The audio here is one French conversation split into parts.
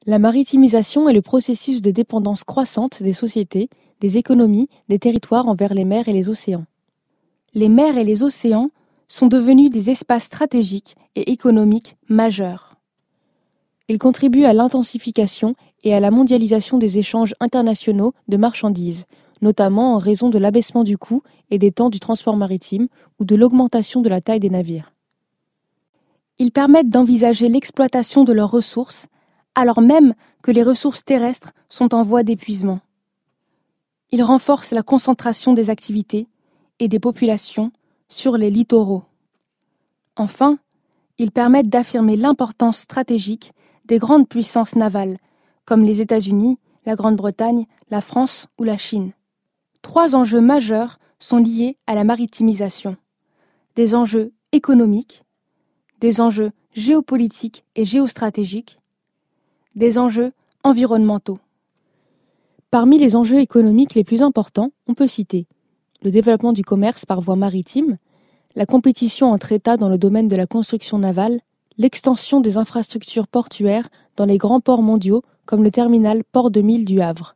La maritimisation est le processus de dépendance croissante des sociétés, des économies, des territoires envers les mers et les océans. Les mers et les océans sont devenus des espaces stratégiques et économiques majeurs. Ils contribuent à l'intensification et à la mondialisation des échanges internationaux de marchandises, notamment en raison de l'abaissement du coût et des temps du transport maritime ou de l'augmentation de la taille des navires. Ils permettent d'envisager l'exploitation de leurs ressources, alors même que les ressources terrestres sont en voie d'épuisement. Ils renforcent la concentration des activités et des populations sur les littoraux. Enfin, ils permettent d'affirmer l'importance stratégique des grandes puissances navales, comme les États-Unis, la Grande-Bretagne, la France ou la Chine. 3 enjeux majeurs sont liés à la maritimisation. Des enjeux économiques, des enjeux géopolitiques et géostratégiques, des enjeux environnementaux. Parmi les enjeux économiques les plus importants, on peut citer le développement du commerce par voie maritime, la compétition entre États dans le domaine de la construction navale, l'extension des infrastructures portuaires dans les grands ports mondiaux comme le terminal Port de Mille du Havre.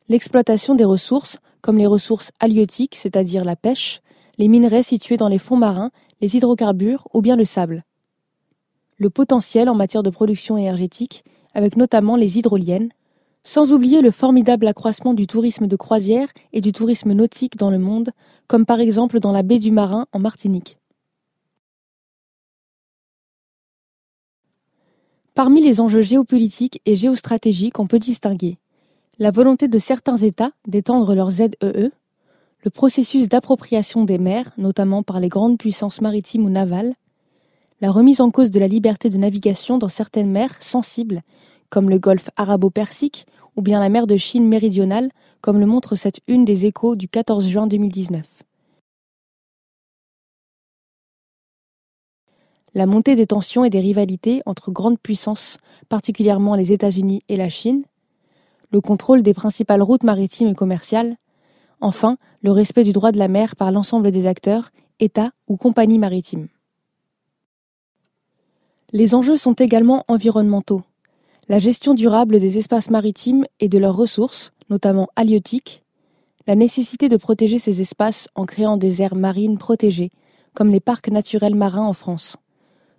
L'exploitation des ressources, comme les ressources halieutiques, c'est-à-dire la pêche, les minerais situés dans les fonds marins, les hydrocarbures ou bien le sable. Le potentiel en matière de production énergétique, avec notamment les hydroliennes, sans oublier le formidable accroissement du tourisme de croisière et du tourisme nautique dans le monde, comme par exemple dans la baie du Marin en Martinique. Parmi les enjeux géopolitiques et géostratégiques, on peut distinguer la volonté de certains États d'étendre leurs ZEE, le processus d'appropriation des mers, notamment par les grandes puissances maritimes ou navales, la remise en cause de la liberté de navigation dans certaines mers sensibles, comme le golfe arabo-persique ou bien la mer de Chine méridionale, comme le montre cette une des Échos du 14 juin 2019. La montée des tensions et des rivalités entre grandes puissances, particulièrement les États-Unis et la Chine, le contrôle des principales routes maritimes et commerciales, enfin, le respect du droit de la mer par l'ensemble des acteurs, États ou compagnies maritimes. Les enjeux sont également environnementaux. La gestion durable des espaces maritimes et de leurs ressources, notamment halieutiques, la nécessité de protéger ces espaces en créant des aires marines protégées, comme les parcs naturels marins en France,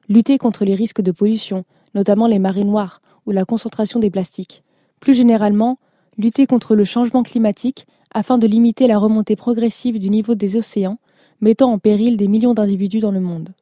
lutter contre les risques de pollution, notamment les marées noires ou la concentration des plastiques. Plus généralement, lutter contre le changement climatique afin de limiter la remontée progressive du niveau des océans, mettant en péril des millions d'individus dans le monde.